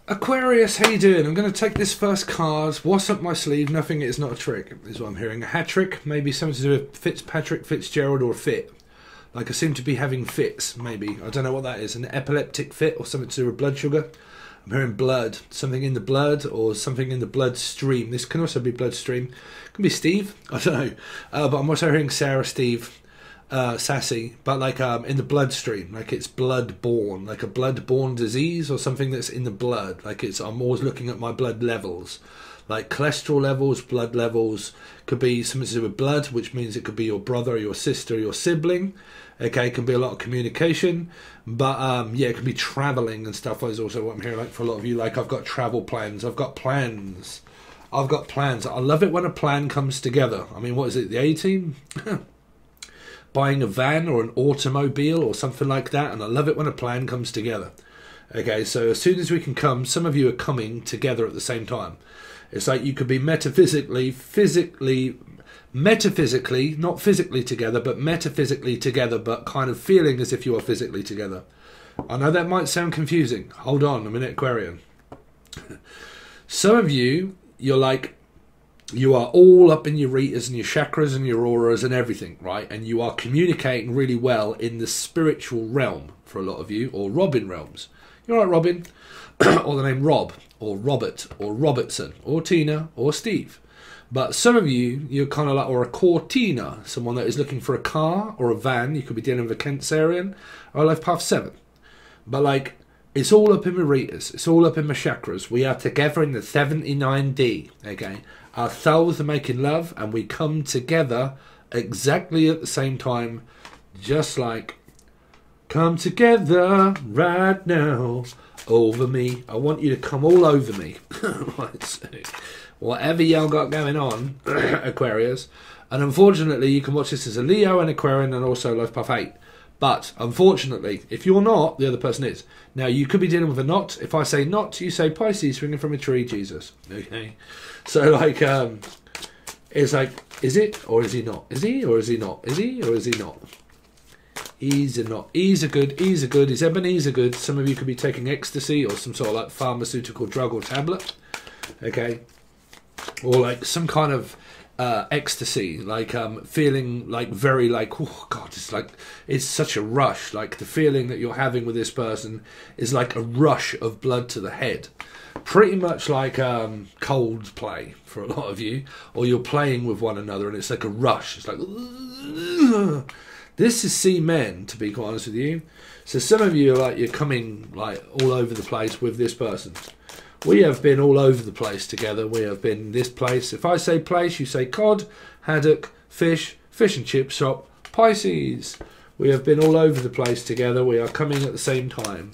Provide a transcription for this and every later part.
Aquarius, how you doing? I'm going to take this first card. What's up my sleeve? Nothing is not a trick, is what I'm hearing. A hat trick, maybe something to do with Fitzpatrick, Fitzgerald, or a fit. Like I seem to be having fits, maybe. I don't know what that is. An epileptic fit or something to do with blood sugar. I'm hearing blood. Something in the blood or something in the bloodstream. This can also be bloodstream. It can be Steve. I don't know. But I'm also hearing Sarah, Steve, Sassy, but like in the bloodstream, like it's blood-borne, like a blood-borne disease or something that's in the blood. Like I'm always looking at my blood levels, like cholesterol levels, blood levels. Could be something to do with blood, which means it could be your brother, your sister, your sibling. Okay, it can be a lot of communication, but yeah, it can be traveling and stuff. Is also what I'm hearing. Like for a lot of you, like I've got travel plans. I've got plans. I love it when a plan comes together. I mean, what is it? The A-Team. Buying a van or an automobile or something like that, and I love it when a plan comes together. Okay, so as soon as we can come, some of you are coming together at the same time. It's like you could be metaphysically, not physically together, but metaphysically together, but kind of feeling as if you are physically together. I know that might sound confusing. Hold on a minute, Aquarian. Some of you, you're like, you are all up in your retas and your chakras and your auras and everything, right? And you are communicating really well in the spiritual realm for a lot of you, or Robin realms. You're right, Robin, or the name Rob, or Robert, or Robertson, or Tina, or Steve. But some of you, you're kind of like, or a Cortina, someone that is looking for a car or a van. You could be dealing with a Cancerian or a Life Path 7. But like, it's all up in my retas. It's all up in my chakras. We are together in the 79D, okay? Our souls are making love, and we come together exactly at the same time, just like, come together right now over me. I want you to come all over me. Right, so whatever y'all got going on, Aquarius. And unfortunately, you can watch this as a Leo, an Aquarian, and also Life Path 8. But unfortunately, if you're not, the other person is. Now, you could be dealing with a knot. If I say knot, you say Pisces swinging from a tree, Jesus. Okay? So, like, it's like, is it or is he not? Is he or is he not? Is he or is he not? He's a not. He's a good. He's a good. Is Ebenezer good? Some of you could be taking ecstasy or some sort of like pharmaceutical drug or tablet. Okay? Or like some kind of ecstasy, like feeling like very like, oh god, it's like, it's such a rush. Like the feeling that you're having with this person is like a rush of blood to the head, pretty much like Coldplay for a lot of you, or you're playing with one another and it's like a rush. It's like, this is C-men, to be quite honest with you. So some of you are like, you're coming like all over the place with this person. We have been all over the place together. We have been this place. If I say place, you say cod, haddock, fish and chip shop, Pisces. We have been all over the place together. We are coming at the same time.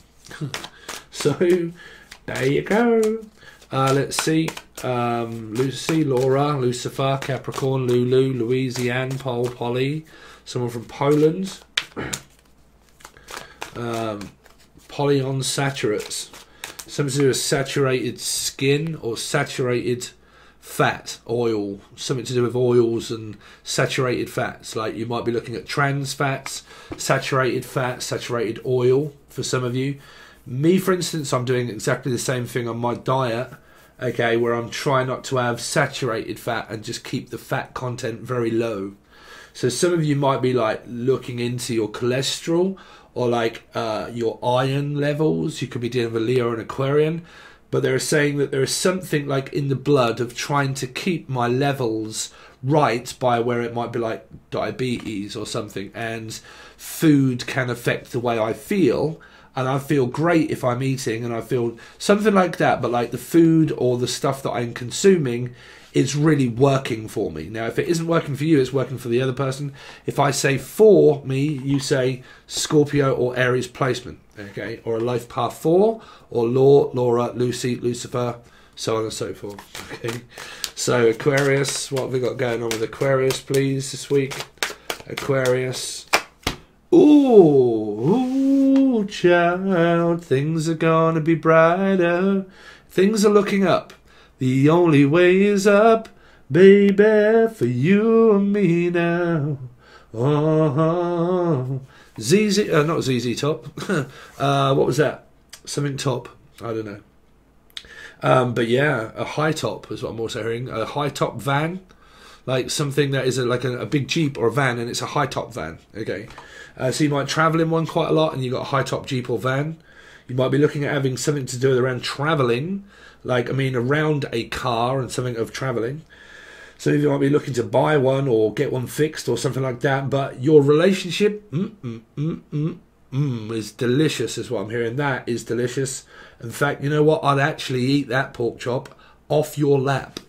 So, there you go. Let's see. Lucy, Laura, Lucifer, Capricorn, Lulu, Louisiane, Paul, Polly. Someone from Poland. Polyunsaturates. Something to do with saturated skin or saturated fat, oil. Something to do with oils and saturated fats. Like you might be looking at trans fats, saturated oil for some of you. Me, for instance, I'm doing exactly the same thing on my diet, okay, where I'm trying not to have saturated fat and just keep the fat content very low. So some of you might be like looking into your cholesterol or like your iron levels. You could be dealing with Leo and Aquarian, but they're saying that there is something like in the blood of trying to keep my levels right by where it might be like diabetes or something, and food can affect the way I feel. And I feel great if I'm eating, and I feel something like that, but like the food or the stuff that I'm consuming is really working for me. Now, if it isn't working for you, it's working for the other person. If I say for me, you say Scorpio or Aries placement, okay? Or a Life Path 4, or Laura, Lucy, Lucifer, so on and so forth, okay? So, Aquarius, what have we got going on with Aquarius, please, this week? Aquarius. Ooh, child, things are gonna be brighter. Things are looking up. The only way is up, baby, for you and me now. Oh, ZZ, not ZZ Top. What was that? Something Top. I don't know. But yeah, a high top is what I'm also hearing. A high top van, like something that is like a big Jeep or a van, and it's a high top van. Okay, so you might travel in one quite a lot, and you've got a high top Jeep or van. You might be looking at having something to do around traveling, like around a car and something of traveling. So you might be looking to buy one or get one fixed or something like that. But your relationship is delicious, is what I'm hearing. That is delicious. In fact, you know what? I'd actually eat that pork chop off your lap.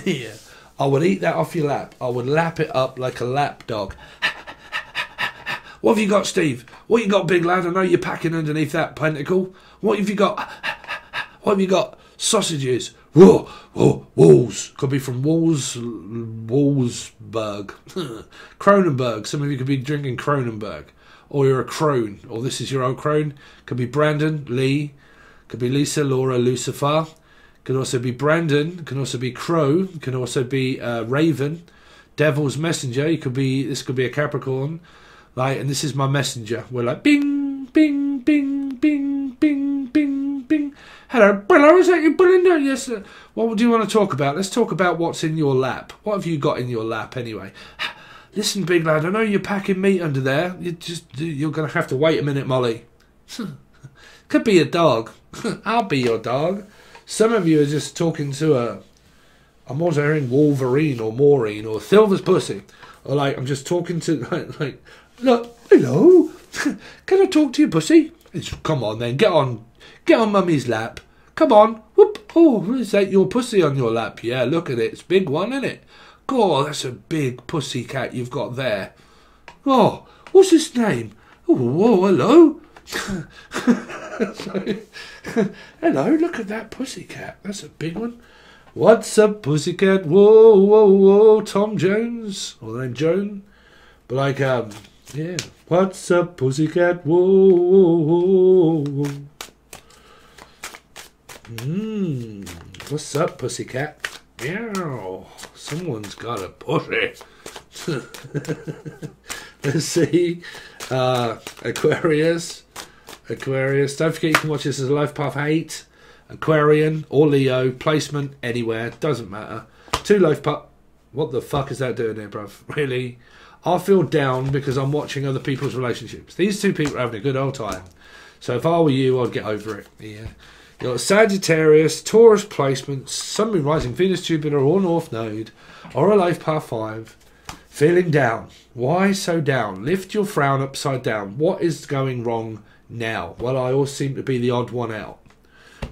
Yeah, I would eat that off your lap. I would lap it up like a lap dog. What have you got, Steve? What you got, big lad? I know you're packing underneath that pentacle. What have you got? What have you got? Sausages. Whoa, whoa, Walls. Could be from Wolfsburg. Kronenberg. Some of you could be drinking Kronenberg. Or you're a crone. Or this is your old crone. Could be Brandon, Lee. Could be Lisa, Laura, Lucifer. Could also be Brandon. Could also be Crow. Could also be Raven. Devil's Messenger. This could be a Capricorn. Like, and this is my messenger. We're like, bing, bing, bing, bing, bing, bing, bing. Hello, is that you, Belinda? Yes, sir. What do you want to talk about? Let's talk about what's in your lap. What have you got in your lap anyway? Listen, big lad, I know you're packing meat under there. You're going to have to wait a minute, Molly. Could be a dog. I'll be your dog. Some of you are just talking to I'm also hearing Wolverine or Maureen or Silver's pussy. Or like, I'm just talking to, like look, hello, can I talk to you, pussy? Come on then, get on mummy's lap. Come on, whoop. Oh, is that your pussy on your lap? Yeah, look at it, it's a big one, isn't it? God, that's a big pussy cat you've got there. Oh, what's his name? Oh, whoa, hello. Hello, look at that pussy cat, that's a big one. What's up, pussycat? Whoa, whoa, whoa, Tom Jones, or the name Joan. But like, yeah. What's up, pussycat? Whoa, whoa, whoa. What's up, pussycat? Meow. Someone's got a pussy. Let's see. Aquarius. Don't forget you can watch this as a Life Path 8. Aquarian or Leo. Placement anywhere. Doesn't matter. 2 Life Path. What the fuck is that doing here, bruv? Really? I feel down because I'm watching other people's relationships. These 2 people are having a good old time. So if I were you, I'd get over it. Yeah. You've got Sagittarius, Taurus placement, Sun, Moon, Rising, Venus, Jupiter, or North Node, or a Life Path 5. Feeling down. Why so down? Lift your frown upside down. What is going wrong now? Well, I always seem to be the odd one out.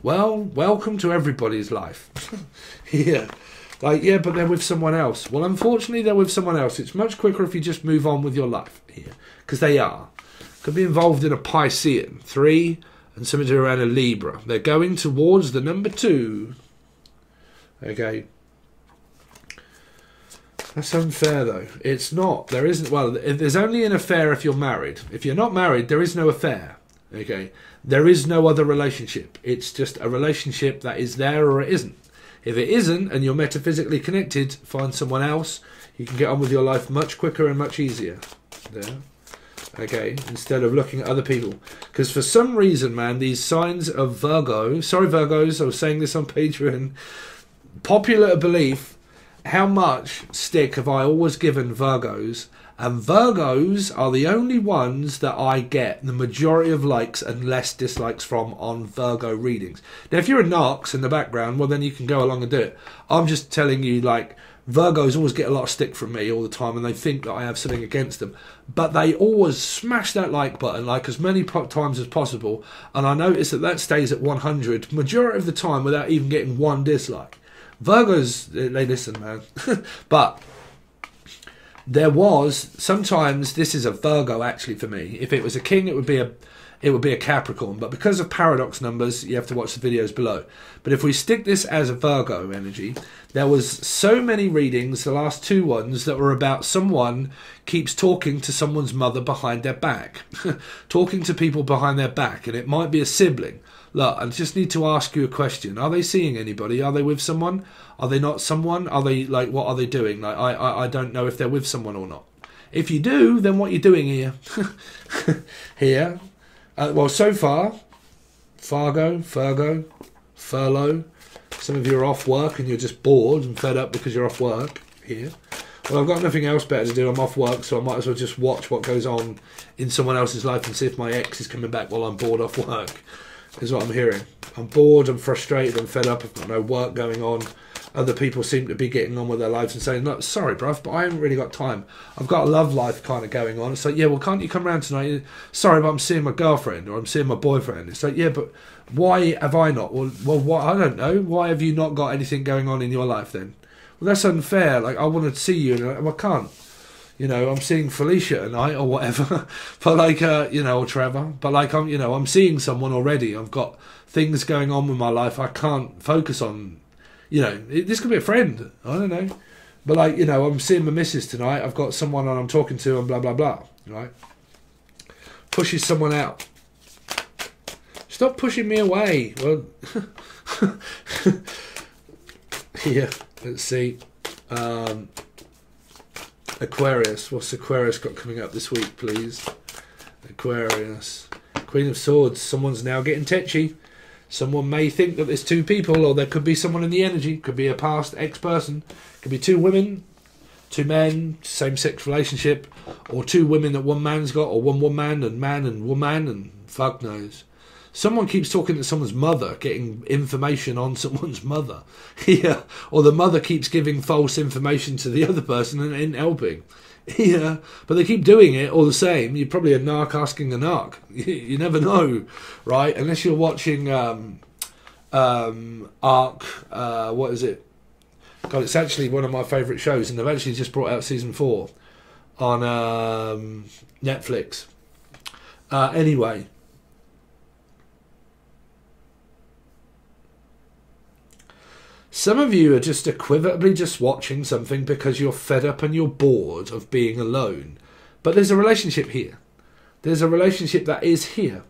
Well, welcome to everybody's life. Yeah. Like, yeah, but they're with someone else. Well, unfortunately, they're with someone else. It's much quicker if you just move on with your life here. Because they are. Could be involved in a Piscean. 3 and something around a Libra. They're going towards the number 2. Okay. That's unfair, though. It's not. There isn't. Well, there's only an affair if you're married. If you're not married, there is no affair. Okay. There is no other relationship. It's just a relationship that is there or it isn't. If it isn't and you're metaphysically connected, find someone else. You can get on with your life much quicker and much easier. There. Okay, instead of looking at other people. Because for some reason, man, these signs of Virgo, sorry Virgos, I was saying this on Patreon, popular belief, how much stick have I always given Virgos? And Virgos are the only ones that I get the majority of likes and less dislikes from on Virgo readings. Now, if you're a Narcs in the background, well, then you can go along and do it. I'm just telling you, like, Virgos always get a lot of stick from me all the time, and they think that I have something against them. But they always smash that like button, like, as many times as possible. And I notice that that stays at 100 majority of the time without even getting one dislike. Virgos, they listen, man. But there was, sometimes, this is a Virgo actually for me. If it was a king, it would be a Capricorn. But because of paradox numbers, you have to watch the videos below. But if we stick this as a Virgo energy, there was so many readings, the last 2 ones, that were about someone keeps talking to someone's mother behind their back. Talking to people behind their back. And it might be a sibling. Look, I just need to ask you a question. Are they seeing anybody? Are they with someone? Are they not someone? Are they, like, what are they doing? Like, I don't know if they're with someone or not. If you do, then what are you doing here? Here. Well, so far, Fargo, Furlough, Some of you are off work and you're just bored and fed up because you're off work here. Well, I've got nothing else better to do. I'm off work, so I might as well just watch what goes on in someone else's life and see if my ex is coming back while I'm bored off work, is what I'm hearing. I'm bored, I'm frustrated, I'm fed up, I've got no work going on. Other people seem to be getting on with their lives and saying, look, sorry, bruv, but I haven't really got time. I've got a love life kind of going on. It's like, yeah, well, can't you come round tonight? Sorry, but I'm seeing my girlfriend or I'm seeing my boyfriend. It's like, yeah, but why have I not? Well, what, I don't know. Why have you not got anything going on in your life then? Well, that's unfair. Like, I want to see you, and I can't. You know, I'm seeing Felicia tonight or whatever, but like, you know, or Trevor. But like, I'm seeing someone already. I've got things going on with my life. I can't focus on, you know, this could be a friend. I don't know. But like, you know, I'm seeing my missus tonight. I've got someone I'm talking to and blah, blah, blah. Right? Pushes someone out. Stop pushing me away. Well, here. Let's see. Aquarius. What's Aquarius got coming up this week, please? Aquarius. Queen of Swords. Someone's now getting tetchy. Someone may think that there's two people, or there could be someone in the energy. Could be a past ex-person. Could be two women, two men, same-sex relationship, or two women that one man's got, or one woman and man and woman, and fuck knows. Someone keeps talking to someone's mother, getting information on someone's mother. Yeah. Or the mother keeps giving false information to the other person and ain't helping. Yeah. But they keep doing it all the same. You're probably a narc asking a narc. You never know, right? Unless you're watching Arc, what is it? God, it's actually one of my favourite shows, and they've actually just brought out season 4 on Netflix. Anyway. Some of you are just equivocally just watching something because you're fed up and you're bored of being alone. But there's a relationship here. There's a relationship that is here.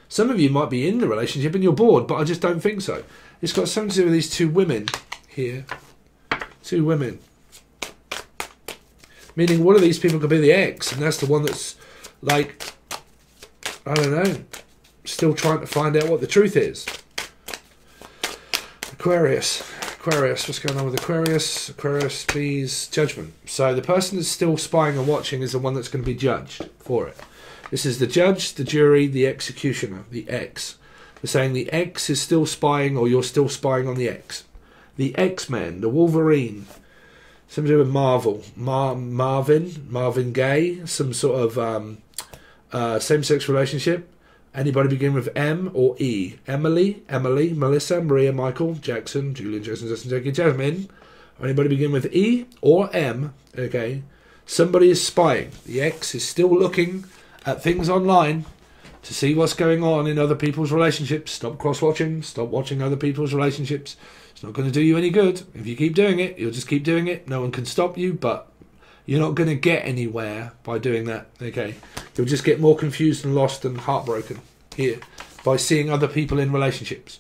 Some of you might be in the relationship and you're bored, but I just don't think so. It's got something to do with these two women here. Two women. Meaning one of these people could be the ex, and that's the one that's, like, I don't know, still trying to find out what the truth is. Aquarius. Aquarius, what's going on with Aquarius? Aquarius, please, judgment. So the person that's still spying and watching is the one that's going to be judged for it. This is the judge, the jury, the executioner, the ex. They're saying the ex is still spying, or you're still spying on the ex. The X-Men, the Wolverine, something to do with Marvel, Marvin Gaye, some sort of same-sex relationship. Anybody begin with M or E? Emily, Melissa, Maria, Michael, Jackson, Julian, Jason, Justin, Jackie, Jasmine. Or anybody begin with E or M? Okay. Somebody is spying. The ex is still looking at things online to see what's going on in other people's relationships. Stop cross-watching. Stop watching other people's relationships. It's not going to do you any good. If you keep doing it, you'll just keep doing it. No one can stop you, but you're not going to get anywhere by doing that, okay? You'll just get more confused and lost and heartbroken here by seeing other people in relationships,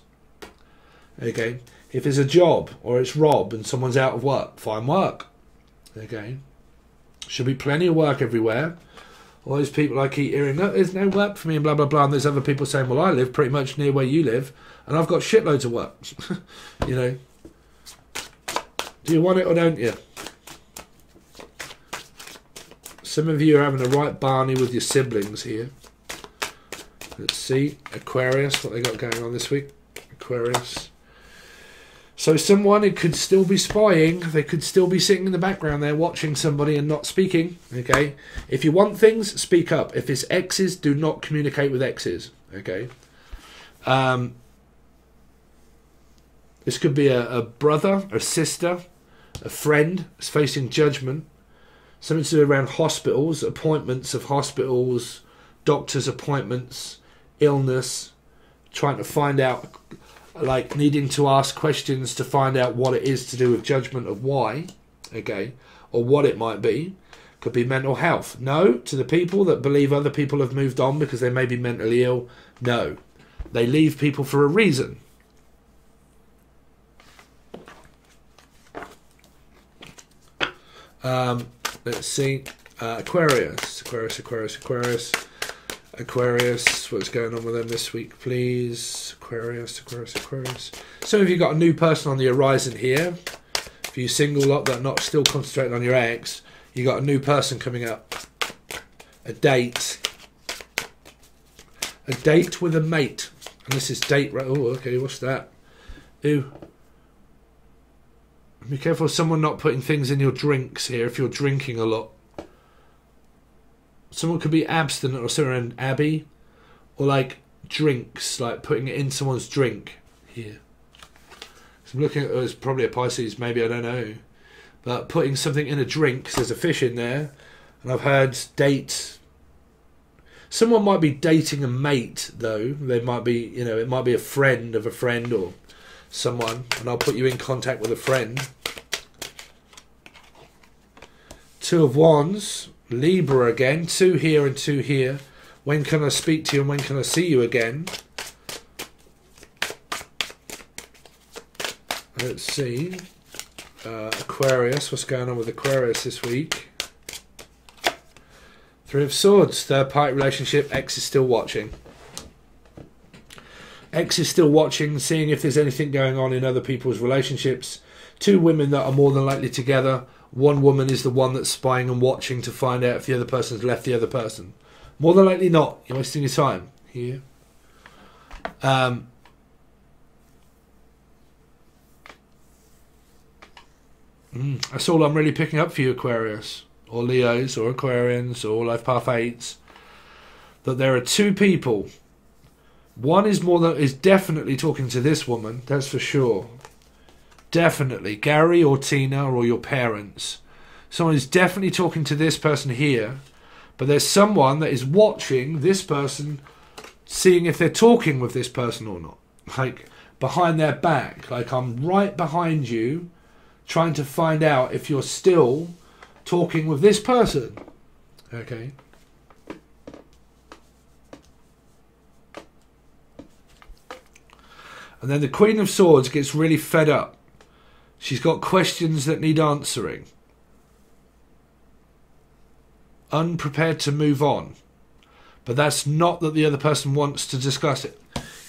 okay? If it's a job or it's Rob and someone's out of work, find work, okay? Should be plenty of work everywhere. All those people I keep hearing, no, there's no work for me and blah, blah, blah. And there's other people saying, well, I live pretty much near where you live and I've got shitloads of work, you know? Do you want it or don't you? Some of you are having a right Barney with your siblings here. Let's see. Aquarius, what they got going on this week. Aquarius. So someone who could still be spying, they could still be sitting in the background there watching somebody and not speaking. Okay. If you want things, speak up. If it's exes, do not communicate with exes. Okay. This could be a brother, a sister, a friend is facing judgment. Something to do around hospitals, appointments of hospitals, doctor's appointments, illness, trying to find out, like needing to ask questions to find out what it is to do with judgment of why, okay, or what it might be. Could be mental health. No, to the people that believe other people have moved on because they may be mentally ill, no. They leave people for a reason. Let's see. Aquarius. What's going on with them this week, please? Aquarius. Some of you got a new person on the horizon here. If you single lot that are not still concentrating on your ex, you got a new person coming up. A date. A date with a mate. And this is date, right? Oh, okay, what's that? Ooh. Be careful of someone not putting things in your drinks here if you're drinking a lot. Someone could be abstinent or something around Abby. Or like drinks, like putting it in someone's drink here. So I'm looking at, it's probably a Pisces, maybe, I don't know. But putting something in a drink, because there's a fish in there. And I've heard date. Someone might be dating a mate, though. They might be, you know, it might be a friend of a friend or someone. And I'll put you in contact with a friend. Two of Wands, Libra again. 2 here and 2 here. When can I speak to you and when can I see you again? Let's see. Aquarius, what's going on with Aquarius this week? 3 of Swords, third party relationship, X is still watching. X is still watching, seeing if there's anything going on in other people's relationships. 2 women that are more than likely together. 1 woman is the one that's spying and watching to find out if the other person's left the other person. More than likely not. You're wasting your time here. That's all I'm really picking up for you, Aquarius, or Leos, or Aquarians, or Life Path 8s. That there are 2 people. One is definitely talking to this woman, that's for sure. Definitely. Gary or Tina or your parents. Someone is definitely talking to this person here. But there's someone that is watching this person, seeing if they're talking with this person or not. Like, behind their back. Like, I'm right behind you, trying to find out if you're still talking with this person. Okay. And then the Queen of Swords gets really fed up. She's got questions that need answering. Unprepared to move on. But that's not that the other person wants to discuss it.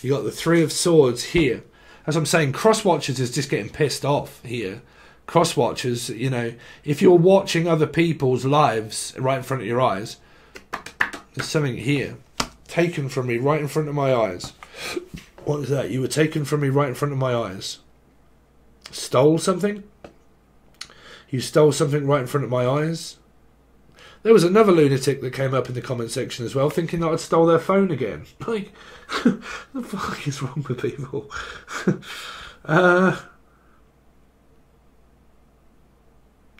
You got the 3 of Swords here. As I'm saying, cross-watchers is just getting pissed off here. Cross-watchers, you know, if you're watching other people's lives right in front of your eyes, there's something here. Taken from me right in front of my eyes. What is that? You were taken from me right in front of my eyes. Stole something? You stole something right in front of my eyes? There was another lunatic that came up in the comment section as well, thinking that I'd stole their phone again. Like, what the fuck is wrong with people?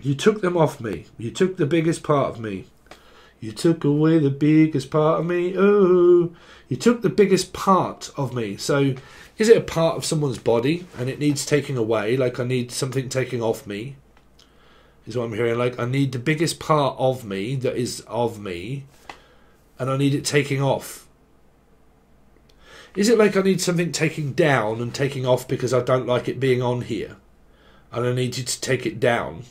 You took them off me. You took the biggest part of me. You took away the biggest part of me. Oh, you took the biggest part of me. So, is it a part of someone's body and it needs taking away? Like, I need something taking off me. Is what I'm hearing. Like, I need the biggest part of me that is of me, and I need it taking off. Is it like I need something taking down and taking off because I don't like it being on here, and I need you to take it down?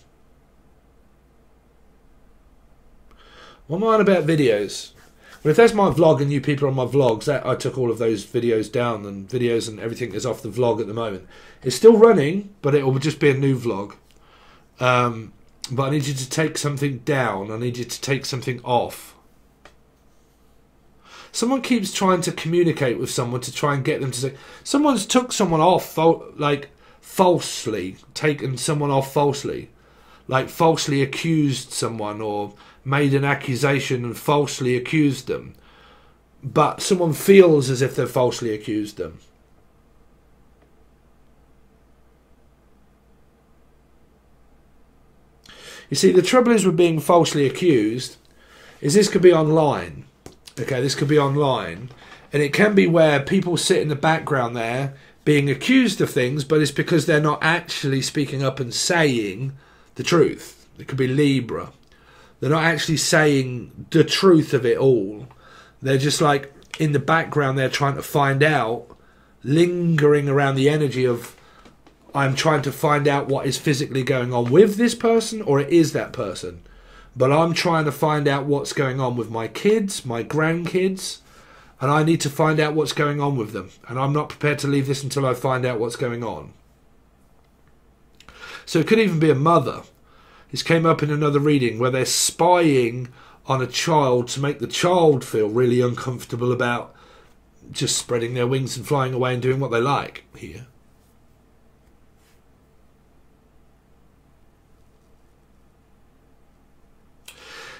What am I on about videos? Well, if there's my vlog and you people are on my vlogs, that I took all of those videos down, and videos and everything is off the vlog at the moment. It's still running, but it will just be a new vlog. But I need you to take something down. I need you to take something off. Someone keeps trying to communicate with someone to try and get them to say... Someone's took someone off, like, falsely. Taken someone off falsely. Like, falsely accused someone or made an accusation and falsely accused them. But someone feels as if they've falsely accused them. You see, the trouble is with being falsely accused is this could be online. Okay, this could be online. And it can be where people sit in the background there being accused of things, but it's because they're not actually speaking up and saying the truth. It could be Libra. They're not actually saying the truth of it all. They're just like in the background, they're trying to find out, lingering around the energy of, I'm trying to find out what is physically going on with this person, or it is that person. But I'm trying to find out what's going on with my kids, my grandkids. and I need to find out what's going on with them, and I'm not prepared to leave this until I find out what's going on. So it could even be a mother. This came up in another reading where they're spying on a child to make the child feel really uncomfortable about just spreading their wings and flying away and doing what they like here.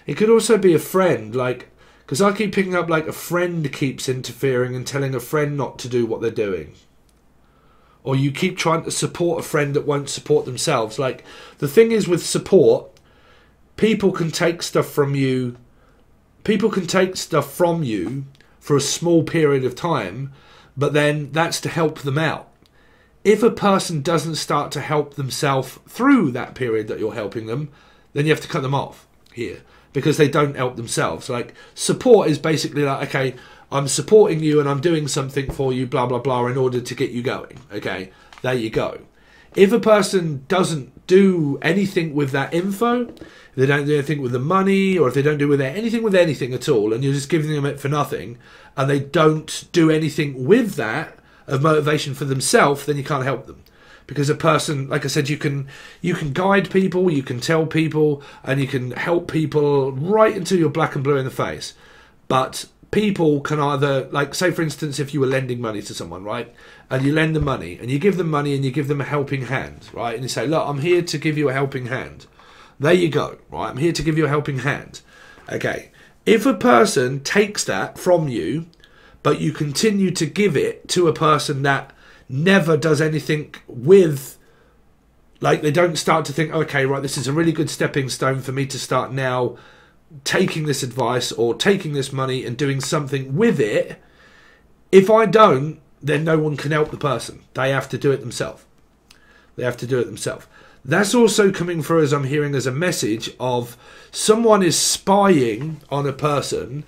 It could also be a friend, like, because I keep picking up like a friend keeps interfering and telling a friend not to do what they're doing. Or you keep trying to support a friend that won't support themselves. Like, the thing is with support, people can take stuff from you. People can take stuff from you for a small period of time, but then that's to help them out. If a person doesn't start to help themselves through that period that you're helping them, then you have to cut them off here, because they don't help themselves. Like, support is basically like, okay, I'm supporting you and I'm doing something for you, blah, blah, blah, in order to get you going. Okay, there you go. If a person doesn't do anything with that info, if they don't do anything with the money, or if they don't do with anything at all, and you're just giving them it for nothing, and they don't do anything with that of motivation for themselves, then you can't help them. Because a person, like I said, you can guide people, you can tell people, and you can help people right until you're black and blue in the face. But people can either, like, say for instance, if you were lending money to someone, right, and you lend them money and you give them money and you give them a helping hand, right, and you say, look, I'm here to give you a helping hand. There you go, right, I'm here to give you a helping hand. Okay, if a person takes that from you, but you continue to give it to a person that never does anything with, like, they don't start to think, okay, right, this is a really good stepping stone for me to start now taking this advice or taking this money and doing something with it. If I don't, then no one can help the person. They have to do it themselves. They have to do it themselves. That's also coming through, as I'm hearing, as a message of someone is spying on a person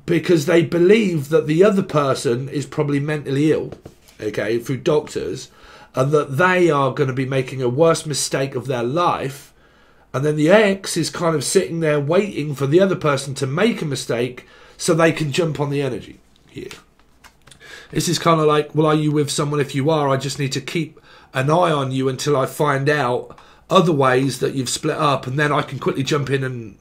because they believe that the other person is probably mentally ill, okay, through doctors, and that they are going to be making a worse mistake of their life. And then the ex is kind of sitting there waiting for the other person to make a mistake so they can jump on the energy here. This is kind of like, well, are you with someone? If you are, I just need to keep an eye on you until I find out other ways that you've split up, and then I can quickly jump in and,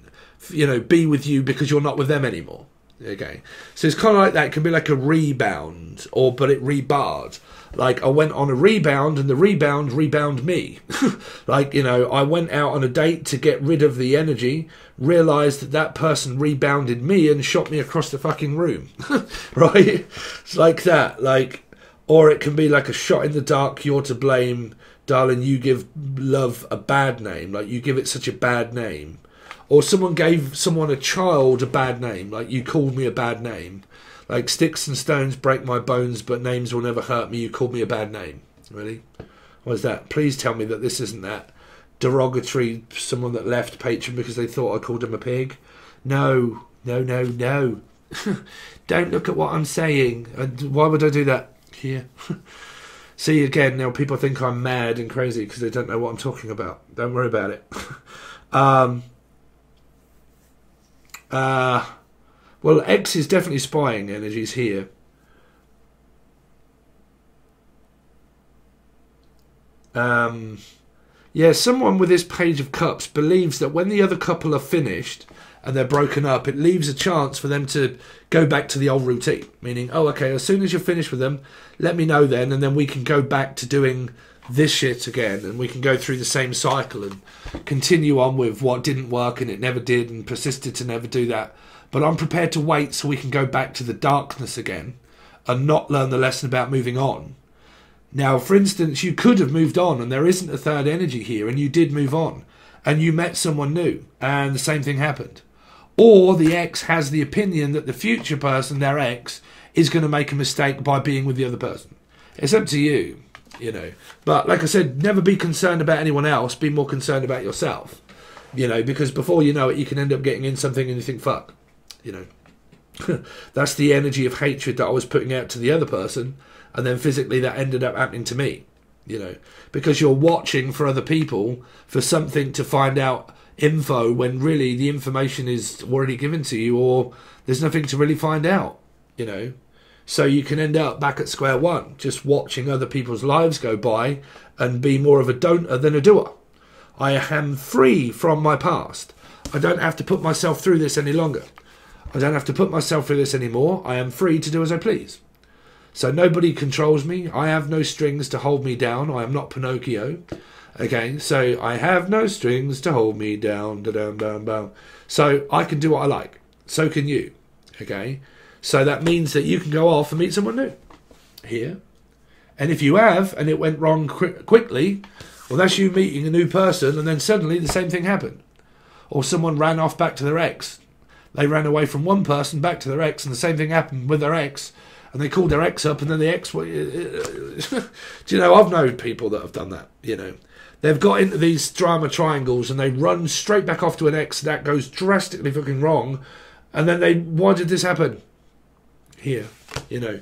you know, be with you because you're not with them anymore. Okay, so it's kind of like that. It can be like a rebound, but it rebarred. Like, I went on a rebound and the rebound me. Like, you know, I went out on a date to get rid of the energy, realised that that person rebounded me and shot me across the fucking room. Right? It's like that. Like, or it can be like a shot in the dark, you're to blame, darling, you give love a bad name. Like, you give it such a bad name. Or someone gave someone, a child, a bad name. Like, you called me a bad name. Like, sticks and stones break my bones, but names will never hurt me. You called me a bad name. Really? What is that? Please tell me that this isn't that derogatory, someone that left Patron because they thought I called him a pig. No. No, no, no. Don't look at what I'm saying. Why would I do that here? See, again, now people think I'm mad and crazy because they don't know what I'm talking about. Don't worry about it. Well, X is definitely spying energies here. Yeah, someone with this Page of Cups believes that when the other couple are finished and they're broken up, it leaves a chance for them to go back to the old routine. Meaning, oh, okay, as soon as you're finished with them, let me know then, and then we can go back to doing this shit again, and we can go through the same cycle and continue on with what didn't work and it never did and persisted to never do that. But I'm prepared to wait so we can go back to the darkness again and not learn the lesson about moving on. Now, for instance, you could have moved on and there isn't a third energy here, and you did move on and you met someone new and the same thing happened. Or the ex has the opinion that the future person, their ex, is going to make a mistake by being with the other person. It's up to you, you know. But like I said, never be concerned about anyone else. Be more concerned about yourself, you know, because before you know it, you can end up getting in something and you think, fuck. You know, that's the energy of hatred that I was putting out to the other person, and then physically that ended up happening to me, you know, because you're watching for other people for something to find out info when really the information is already given to you, or there's nothing to really find out, you know. So you can end up back at square one, just watching other people's lives go by and be more of a don'ter than a doer. I am free from my past. I don't have to put myself through this any longer. I don't have to put myself through this anymore. I am free to do as I please. So nobody controls me. I have no strings to hold me down. I am not Pinocchio. Okay, so I have no strings to hold me down. So I can do what I like. So can you. Okay, so that means that you can go off and meet someone new here. And if you have, and it went wrong quickly, well, that's you meeting a new person, and then suddenly the same thing happened. Or someone ran off back to their ex. They ran away from one person back to their ex, and the same thing happened with their ex. And they called their ex up, and then the ex... Do you know, I've known people that have done that, you know. They've got into these drama triangles, and they run straight back off to an ex that goes drastically fucking wrong. And then they... Why did this happen? Here, you know.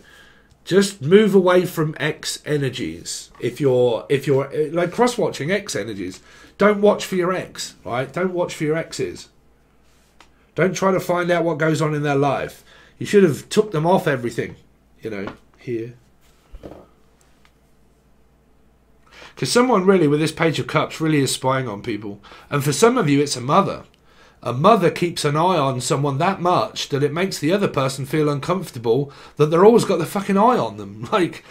Just move away from ex energies. If you're like cross-watching ex energies, don't watch for your ex, right? Don't watch for your exes. Don't try to find out what goes on in their life. You should have took them off everything, you know, here. Because someone really, with this Page of Cups, really is spying on people. And for some of you, it's a mother. A mother keeps an eye on someone that much that it makes the other person feel uncomfortable, that they're always got their fucking eye on them. Like,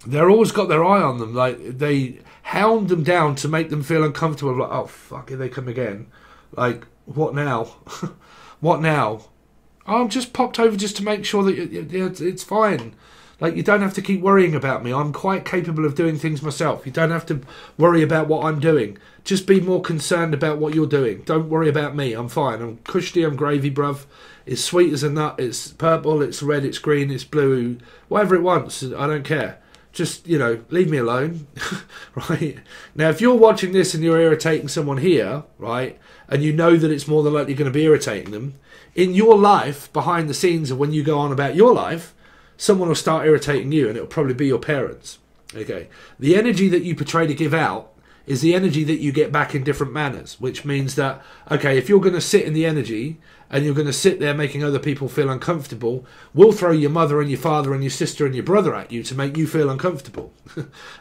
they're always got their eye on them. Like, they hound them down to make them feel uncomfortable. Like, oh, fuck, here they come again. Like, what now? What now? Oh, I'm just popped over just to make sure that it's fine. Like, you don't have to keep worrying about me. I'm quite capable of doing things myself. You don't have to worry about what I'm doing. Just be more concerned about what you're doing. Don't worry about me. I'm fine. I'm cushy. I'm gravy, bruv. It's sweet as a nut. It's purple. It's red. It's green. It's blue. Whatever it wants. I don't care. Just, you know, leave me alone. Right? Now, if you're watching this and you're irritating someone here, right, and you know that it's more than likely going to be irritating them, in your life, behind the scenes of when you go on about your life, someone will start irritating you, and it'll probably be your parents. Okay. The energy that you portray to give out is the energy that you get back in different manners, which means that, okay, if you're going to sit in the energy and you're going to sit there making other people feel uncomfortable, we'll throw your mother and your father and your sister and your brother at you to make you feel uncomfortable.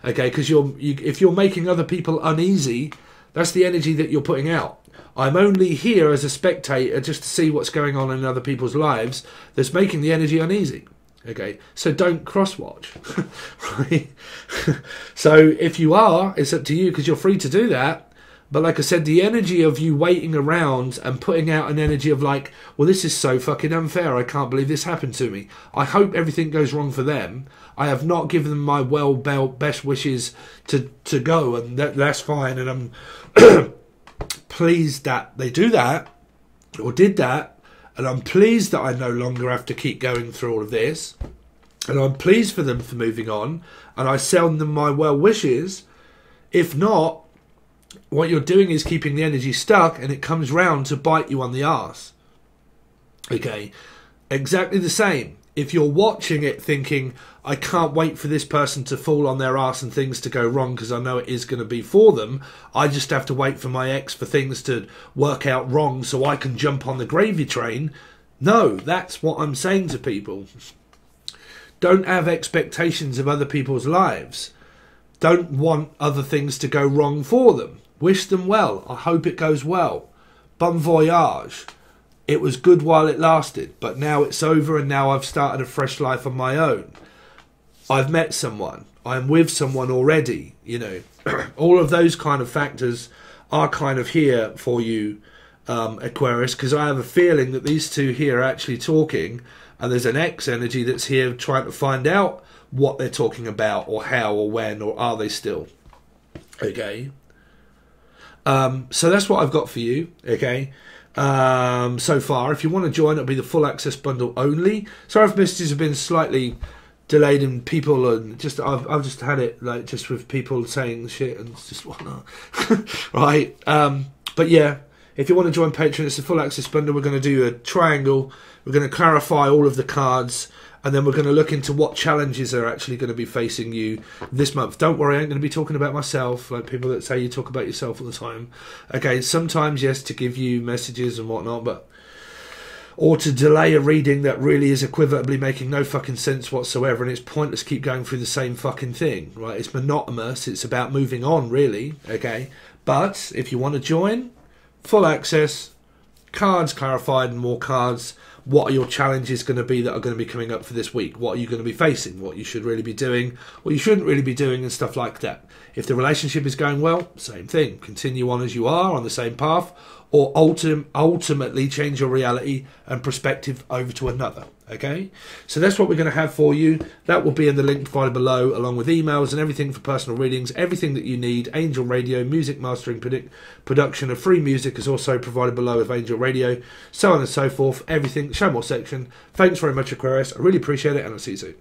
Okay, because if you're making other people uneasy, that's the energy that you're putting out. I'm only here as a spectator just to see what's going on in other people's lives that's making the energy uneasy. Okay, so don't cross-watch, right? So if you are, it's up to you because you're free to do that. But like I said, the energy of you waiting around and putting out an energy of like, well, this is so fucking unfair. I can't believe this happened to me. I hope everything goes wrong for them. I have not given them my best wishes to go, and that's fine. And I'm pleased that they do that or did that. And I'm pleased that I no longer have to keep going through all of this. And I'm pleased for them for moving on. And I send them my well wishes. If not, what you're doing is keeping the energy stuck, and it comes round to bite you on the arse. Okay, exactly the same. If you're watching it thinking, I can't wait for this person to fall on their arse and things to go wrong because I know it is going to be for them, I just have to wait for my ex for things to work out wrong so I can jump on the gravy train. No, that's what I'm saying to people. Don't have expectations of other people's lives. Don't want other things to go wrong for them. Wish them well. I hope it goes well. Bon voyage. It was good while it lasted, but now it's over, and now I've started a fresh life on my own. I've met someone. I'm with someone already, you know. All of those kind of factors are kind of here for you, Aquarius, because I have a feeling that these two here are actually talking, and there's an X energy that's here trying to find out what they're talking about, or how, or when, or are they still. Okay. So that's what I've got for you, okay. So far, if you want to join, it'll be the full access bundle only. Sorry if messages have been slightly delayed and people, and just I've just had it like just with people saying shit and it's just whatnot. Right, but yeah, if you want to join Patron, it's a full access bundle. We're going to do a triangle, we're going to clarify all of the cards, and then we're going to look into what challenges are actually going to be facing you this month. Don't worry, I ain't going to be talking about myself, like people that say you talk about yourself all the time. Okay, sometimes, yes, to give you messages and whatnot, but or to delay a reading that really is equivalently making no fucking sense whatsoever, and it's pointless to keep going through the same fucking thing, right? It's monotonous. It's about moving on, really, okay? But if you want to join, full access, cards clarified and more cards. What are your challenges going to be that are going to be coming up for this week? What are you going to be facing? What you should really be doing? What you shouldn't really be doing, and stuff like that. If the relationship is going well, same thing. Continue on as you are, on the same path, or ultimately change your reality and perspective over to another. Okay? So that's what we're going to have for you. That will be in the link provided below, along with emails and everything for personal readings, everything that you need. Angel Radio, music mastering, production of free music is also provided below with Angel Radio, so on and so forth. Everything, show more section. Thanks very much, Aquarius. I really appreciate it, and I'll see you soon.